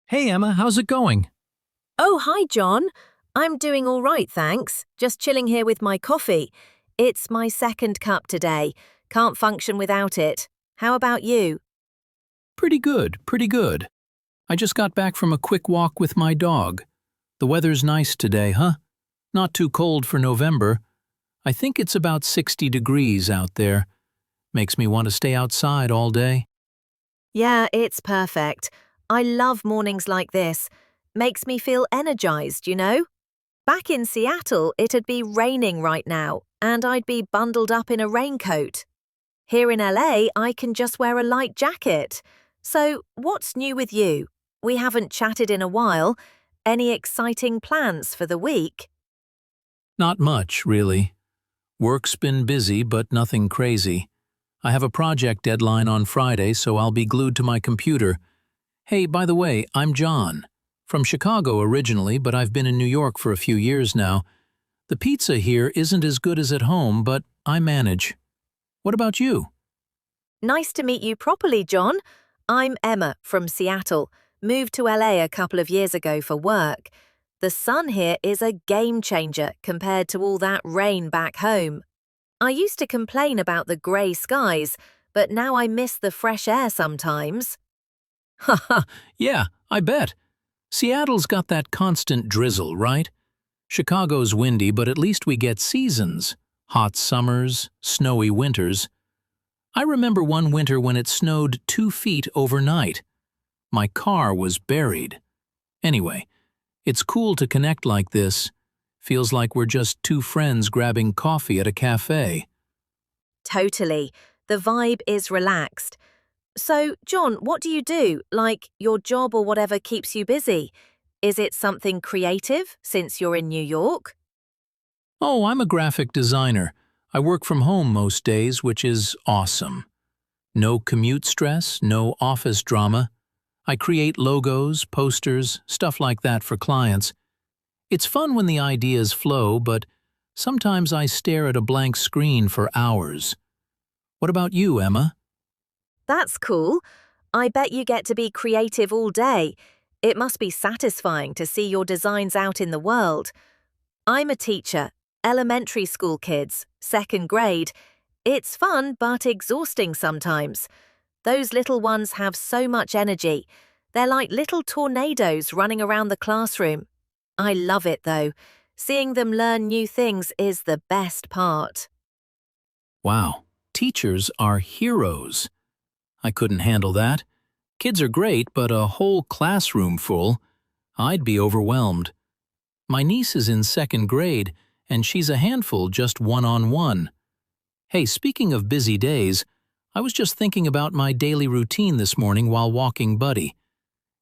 Hey Emma, how's it going? Oh, hi, John. I'm doing all right, thanks. Just chilling here with my coffee. It's my second cup today. Can't function without it. How about you? Pretty good, pretty good. I just got back from a quick walk with my dog. The weather's nice today, huh? Not too cold for November. I think it's about 60 degrees out there. Makes me want to stay outside all day. Yeah, it's perfect. I love mornings like this. Makes me feel energized, you know? Back in Seattle, it'd be raining right now, and I'd be bundled up in a raincoat. Here in LA, I can just wear a light jacket. So, what's new with you? We haven't chatted in a while. Any exciting plans for the week? Not much, really. Work's been busy, but nothing crazy. I have a project deadline on Friday, so I'll be glued to my computer. Hey, by the way, I'm John. From Chicago originally, but I've been in New York for a few years now. The pizza here isn't as good as at home, but I manage. What about you? Nice to meet you properly, John. I'm Emma from Seattle. Moved to LA a couple of years ago for work. The sun here is a game changer compared to all that rain back home. I used to complain about the grey skies, but now I miss the fresh air sometimes. Haha, yeah, I bet. Seattle's got that constant drizzle, right? Chicago's windy, but at least we get seasons. Hot summers, snowy winters. I remember one winter when it snowed 2 feet overnight. My car was buried. Anyway, it's cool to connect like this. Feels like we're just two friends grabbing coffee at a cafe. Totally. The vibe is relaxed. So, John, what do you do? Like, your job or whatever keeps you busy? Is it something creative, since you're in New York? Oh, I'm a graphic designer. I work from home most days, which is awesome. No commute stress, no office drama. I create logos, posters, stuff like that for clients. It's fun when the ideas flow, but sometimes I stare at a blank screen for hours. What about you, Emma? That's cool. I bet you get to be creative all day. It must be satisfying to see your designs out in the world. I'm a teacher, elementary school kids, second grade. It's fun but exhausting sometimes. Those little ones have so much energy. They're like little tornadoes running around the classroom. I love it though. Seeing them learn new things is the best part. Wow, teachers are heroes. I couldn't handle that. Kids are great, but a whole classroom full, I'd be overwhelmed. My niece is in second grade, and she's a handful just one-on-one. Hey, speaking of busy days, I was just thinking about my daily routine this morning while walking Buddy.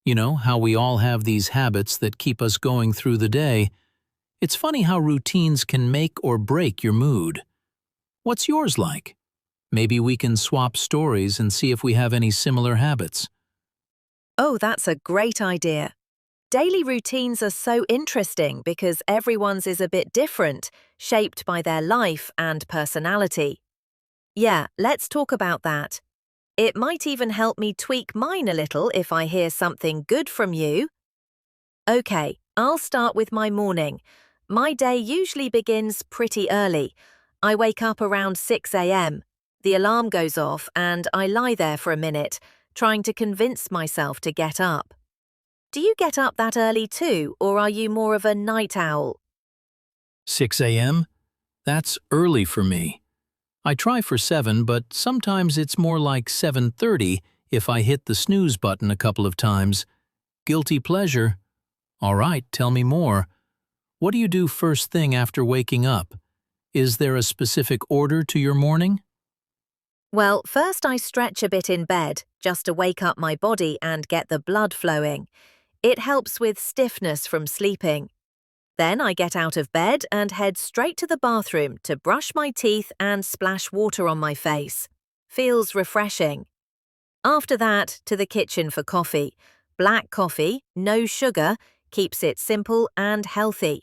You know, how we all have these habits that keep us going through the day. It's funny how routines can make or break your mood. What's yours like? Maybe we can swap stories and see if we have any similar habits. Oh, that's a great idea. Daily routines are so interesting because everyone's is a bit different, shaped by their life and personality. Yeah, let's talk about that. It might even help me tweak mine a little if I hear something good from you. Okay, I'll start with my morning. My day usually begins pretty early. I wake up around 6 a.m. The alarm goes off and I lie there for a minute, trying to convince myself to get up. Do you get up that early too, or are you more of a night owl? 6 a.m.? That's early for me. I try for 7, but sometimes it's more like 7:30 if I hit the snooze button a couple of times. Guilty pleasure. All right, tell me more. What do you do first thing after waking up? Is there a specific order to your morning? Well, first I stretch a bit in bed, just to wake up my body and get the blood flowing. It helps with stiffness from sleeping. Then I get out of bed and head straight to the bathroom to brush my teeth and splash water on my face. Feels refreshing. After that, to the kitchen for coffee. Black coffee, no sugar, keeps it simple and healthy.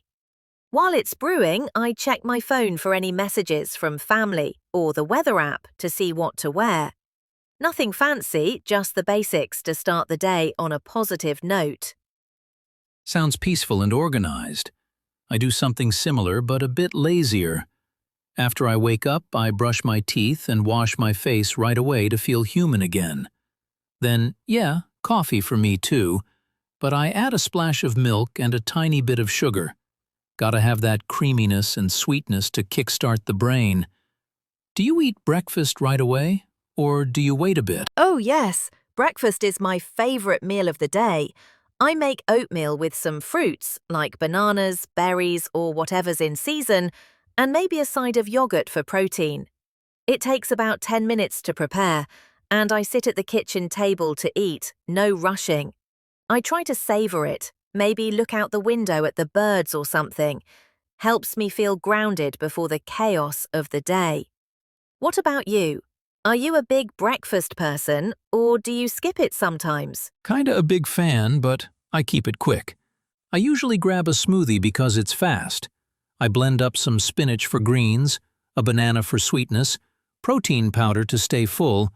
While it's brewing, I check my phone for any messages from family or the weather app to see what to wear. Nothing fancy, just the basics to start the day on a positive note. Sounds peaceful and organized. I do something similar but a bit lazier. After I wake up, I brush my teeth and wash my face right away to feel human again. Then, yeah, coffee for me too, but I add a splash of milk and a tiny bit of sugar. Gotta have that creaminess and sweetness to kickstart the brain. Do you eat breakfast right away, or do you wait a bit? Oh, yes. Breakfast is my favorite meal of the day. I make oatmeal with some fruits, like bananas, berries, or whatever's in season, and maybe a side of yogurt for protein. It takes about 10 minutes to prepare, and I sit at the kitchen table to eat, no rushing. I try to savor it, maybe look out the window at the birds or something. Helps me feel grounded before the chaos of the day. What about you? Are you a big breakfast person, or do you skip it sometimes? Kinda a big fan, but I keep it quick. I usually grab a smoothie because it's fast. I blend up some spinach for greens, a banana for sweetness, protein powder to stay full,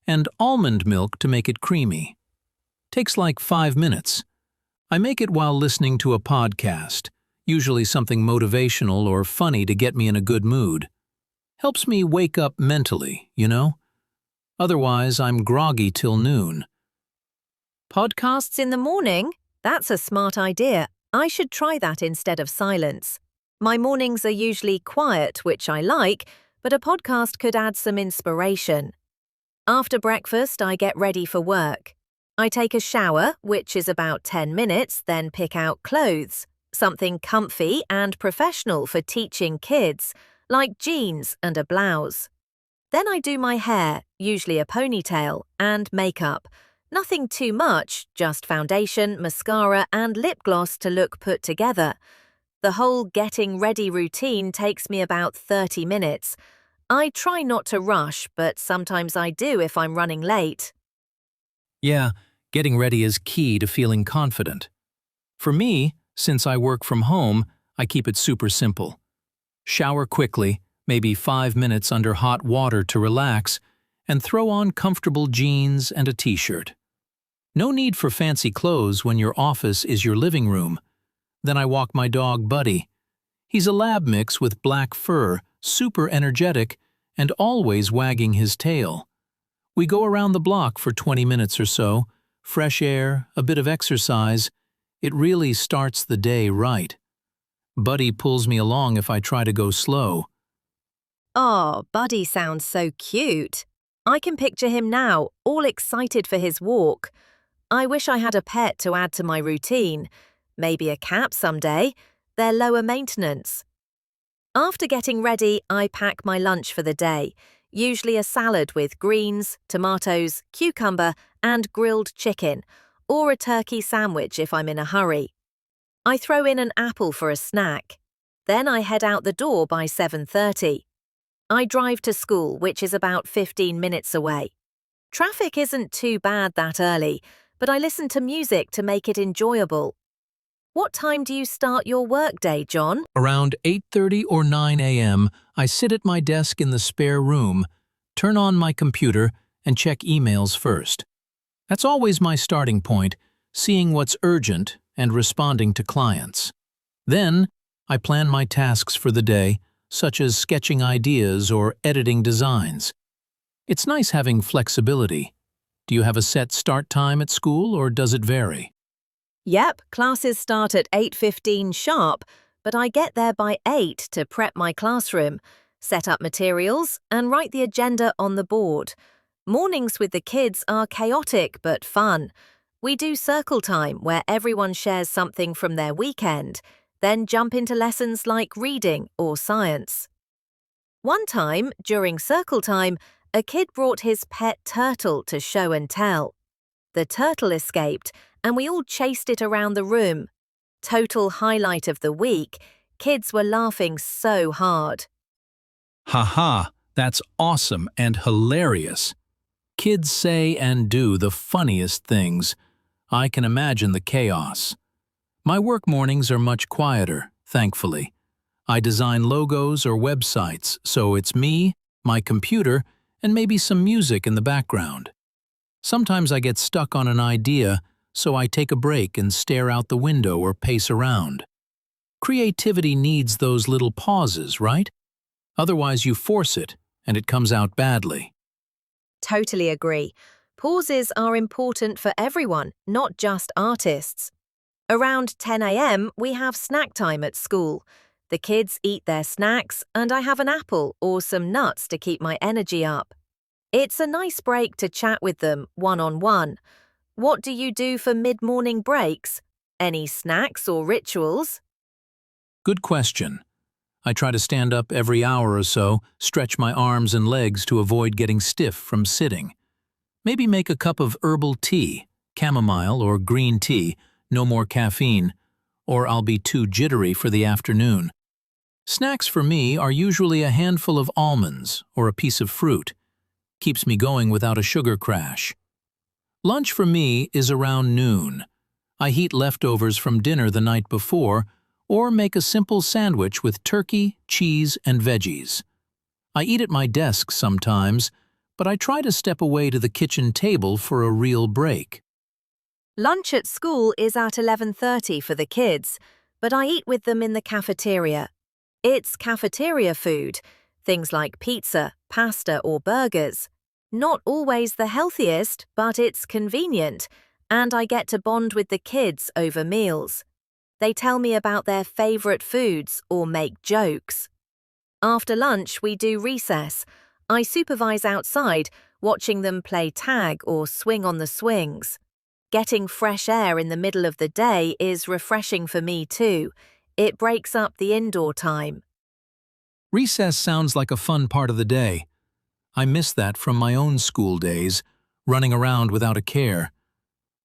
and almond milk to make it creamy. Takes like 5 minutes. I make it while listening to a podcast, usually something motivational or funny to get me in a good mood. Helps me wake up mentally, you know? Otherwise, I'm groggy till noon. Podcasts in the morning? That's a smart idea. I should try that instead of silence. My mornings are usually quiet, which I like, but a podcast could add some inspiration. After breakfast, I get ready for work. I take a shower, which is about 10 minutes, then pick out clothes, something comfy and professional for teaching kids, like jeans and a blouse. Then I do my hair, usually a ponytail, and makeup. Nothing too much, just foundation, mascara, and lip gloss to look put together. The whole getting ready routine takes me about 30 minutes. I try not to rush, but sometimes I do if I'm running late. Yeah, getting ready is key to feeling confident. For me, since I work from home, I keep it super simple. Shower quickly, maybe 5 minutes under hot water to relax, and throw on comfortable jeans and a t-shirt. No need for fancy clothes when your office is your living room. Then I walk my dog Buddy. He's a lab mix with black fur, super energetic, and always wagging his tail. We go around the block for 20 minutes or so, fresh air, a bit of exercise. It really starts the day right. Buddy pulls me along if I try to go slow. Oh, Buddy sounds so cute. I can picture him now, all excited for his walk. I wish I had a pet to add to my routine. Maybe a cat someday. They're lower maintenance. After getting ready, I pack my lunch for the day, usually a salad with greens, tomatoes, cucumber, and grilled chicken, or a turkey sandwich if I'm in a hurry. I throw in an apple for a snack. Then I head out the door by 7:30. I drive to school, which is about 15 minutes away. Traffic isn't too bad that early, but I listen to music to make it enjoyable. What time do you start your workday, John? Around 8:30 or 9 a.m., I sit at my desk in the spare room, turn on my computer, and check emails first. That's always my starting point, seeing what's urgent and responding to clients. Then, I plan my tasks for the day, such as sketching ideas or editing designs. It's nice having flexibility. Do you have a set start time at school, or does it vary? Yep, classes start at 8:15 sharp, but I get there by 8 to prep my classroom, set up materials, and write the agenda on the board. Mornings with the kids are chaotic but fun. We do circle time where everyone shares something from their weekend, then jump into lessons like reading or science. One time, during circle time, a kid brought his pet turtle to show and tell. The turtle escaped, and we all chased it around the room. Total highlight of the week. Kids were laughing so hard. Haha, that's awesome and hilarious. Kids say and do the funniest things. I can imagine the chaos. My work mornings are much quieter, thankfully. I design logos or websites, so it's me, my computer, and maybe some music in the background. Sometimes I get stuck on an idea, so I take a break and stare out the window or pace around. Creativity needs those little pauses, right? Otherwise you force it, and it comes out badly. Totally agree. Pauses are important for everyone, not just artists. Around 10 a.m., we have snack time at school. The kids eat their snacks, and I have an apple or some nuts to keep my energy up. It's a nice break to chat with them one-on-one. What do you do for mid-morning breaks? Any snacks or rituals? Good question. I try to stand up every hour or so, stretch my arms and legs to avoid getting stiff from sitting. Maybe make a cup of herbal tea, chamomile or green tea, no more caffeine, or I'll be too jittery for the afternoon. Snacks for me are usually a handful of almonds or a piece of fruit. Keeps me going without a sugar crash. Lunch for me is around noon. I heat leftovers from dinner the night before, or make a simple sandwich with turkey, cheese, and veggies. I eat at my desk sometimes, but I try to step away to the kitchen table for a real break. Lunch at school is at 11:30 for the kids, but I eat with them in the cafeteria. It's cafeteria food, things like pizza, pasta, or burgers. Not always the healthiest, but it's convenient, and I get to bond with the kids over meals. They tell me about their favorite foods or make jokes. After lunch, we do recess. I supervise outside, watching them play tag or swing on the swings. Getting fresh air in the middle of the day is refreshing for me too. It breaks up the indoor time. Recess sounds like a fun part of the day. I miss that from my own school days, running around without a care.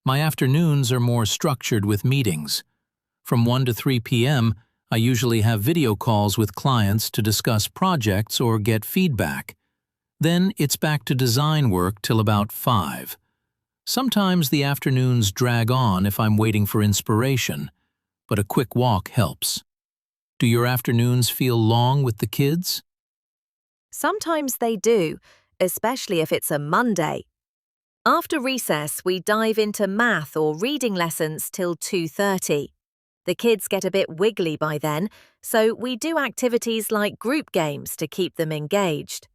My afternoons are more structured with meetings. From 1 to 3 p.m., I usually have video calls with clients to discuss projects or get feedback. Then it's back to design work till about 5. Sometimes the afternoons drag on if I'm waiting for inspiration, but a quick walk helps. Do your afternoons feel long with the kids? Sometimes they do, especially if it's a Monday. After recess, we dive into math or reading lessons till 2:30. The kids get a bit wiggly by then, so we do activities like group games to keep them engaged.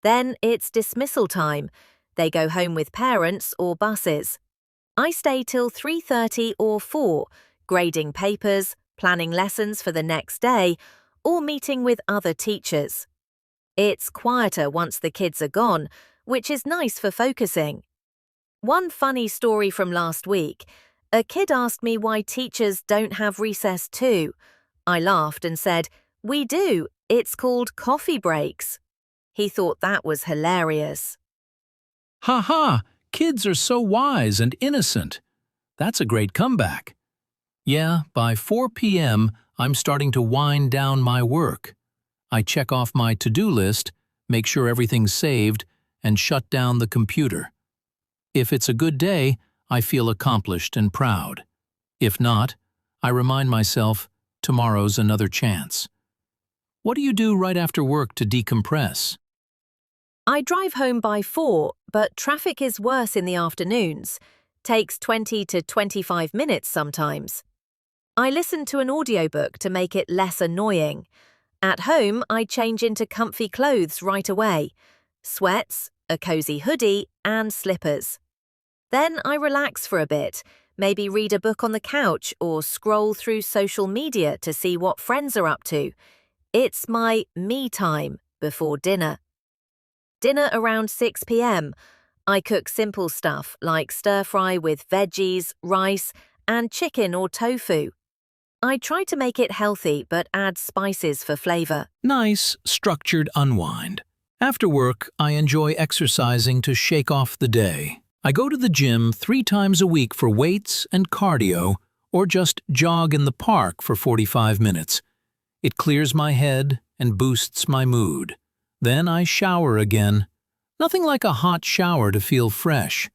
Then it's dismissal time. They go home with parents or buses. I stay till 3:30 or 4, grading papers, planning lessons for the next day, or meeting with other teachers. It's quieter once the kids are gone, which is nice for focusing. One funny story from last week. A kid asked me why teachers don't have recess too. I laughed and said, "We do. It's called coffee breaks." He thought that was hilarious. Ha ha! Kids are so wise and innocent. That's a great comeback. Yeah, by 4 p.m., I'm starting to wind down my work. I check off my to-do list, make sure everything's saved, and shut down the computer. If it's a good day, I feel accomplished and proud. If not, I remind myself, tomorrow's another chance. What do you do right after work to decompress? I drive home by 4, but traffic is worse in the afternoons. Takes 20 to 25 minutes sometimes. I listen to an audiobook to make it less annoying. At home, I change into comfy clothes right away. Sweats, a cozy hoodie, and slippers. Then I relax for a bit, maybe read a book on the couch or scroll through social media to see what friends are up to. It's my me time before dinner. Dinner around 6 p.m. I cook simple stuff like stir-fry with veggies, rice, and chicken or tofu. I try to make it healthy but add spices for flavor. Nice, structured unwind. After work, I enjoy exercising to shake off the day. I go to the gym 3 times a week for weights and cardio, or just jog in the park for 45 minutes. It clears my head and boosts my mood. Then I shower again. Nothing like a hot shower to feel fresh.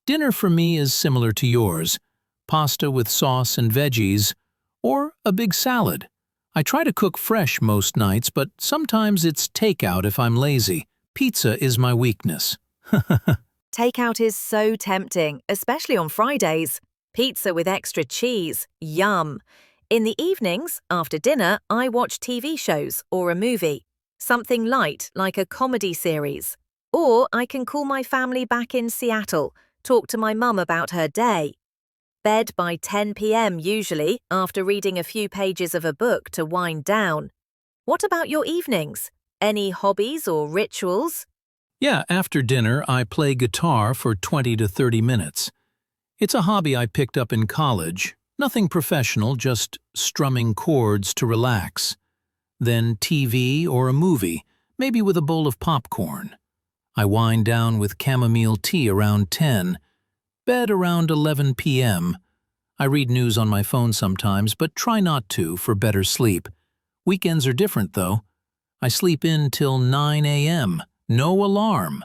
Dinner for me is similar to yours. Pasta with sauce and veggies, or a big salad. I try to cook fresh most nights, but sometimes it's takeout if I'm lazy. Pizza is my weakness. Takeout is so tempting, especially on Fridays. Pizza with extra cheese, yum. In the evenings, after dinner, I watch TV shows or a movie. Something light like a comedy series. Or I can call my family back in Seattle, talk to my mum about her day. Bed by 10 p.m. usually, after reading a few pages of a book to wind down. What about your evenings? Any hobbies or rituals? Yeah, after dinner, I play guitar for 20 to 30 minutes. It's a hobby I picked up in college. Nothing professional, just strumming chords to relax. Then TV or a movie, maybe with a bowl of popcorn. I wind down with chamomile tea around 10. Bed around 11 p.m. I read news on my phone sometimes, but try not to for better sleep. Weekends are different, though. I sleep in till 9 a.m. No alarm.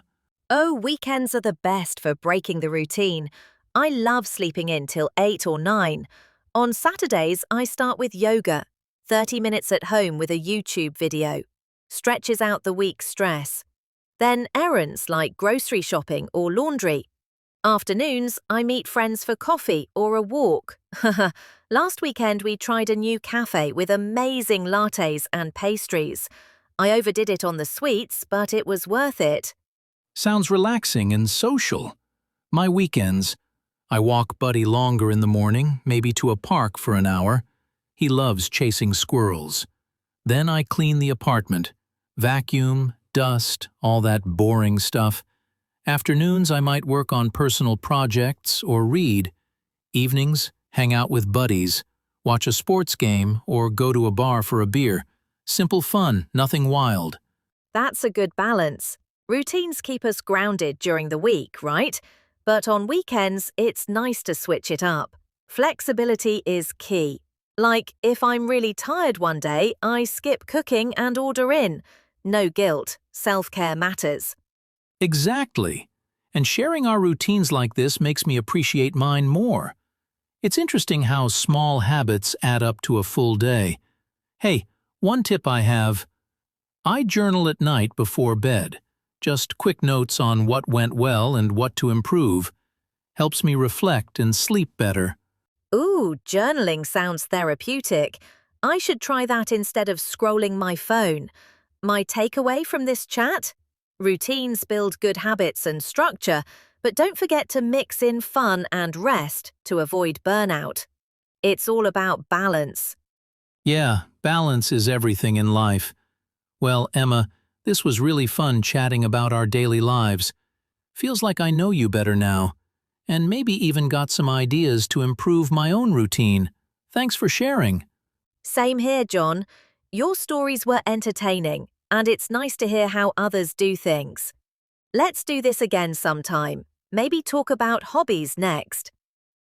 Oh, weekends are the best for breaking the routine. I love sleeping in till 8 or 9. On Saturdays, I start with yoga, 30 minutes at home with a YouTube video. Stretches out the week's stress. Then errands like grocery shopping or laundry. Afternoons, I meet friends for coffee or a walk. Last weekend, we tried a new cafe with amazing lattes and pastries. I overdid it on the sweets, but it was worth it. Sounds relaxing and social. My weekends. I walk Buddy longer in the morning, maybe to a park for an hour. He loves chasing squirrels. Then I clean the apartment. Vacuum, dust, all that boring stuff. Afternoons I might work on personal projects or read. Evenings, hang out with buddies, watch a sports game or go to a bar for a beer. Simple fun, nothing wild. That's a good balance. Routines keep us grounded during the week, right? But on weekends, it's nice to switch it up. Flexibility is key. Like, if I'm really tired one day, I skip cooking and order in. No guilt. Self-care matters. Exactly. And sharing our routines like this makes me appreciate mine more. It's interesting how small habits add up to a full day. Hey, one tip I have: I journal at night before bed. Just quick notes on what went well and what to improve. Helps me reflect and sleep better. Ooh, journaling sounds therapeutic. I should try that instead of scrolling my phone. My takeaway from this chat? Routines build good habits and structure, but don't forget to mix in fun and rest to avoid burnout. It's all about balance. Yeah, balance is everything in life. Well, Emma, this was really fun chatting about our daily lives. Feels like I know you better now, and maybe even got some ideas to improve my own routine. Thanks for sharing. Same here, John. Your stories were entertaining, and it's nice to hear how others do things. Let's do this again sometime. Maybe talk about hobbies next.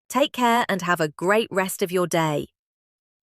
Take care and have a great rest of your day.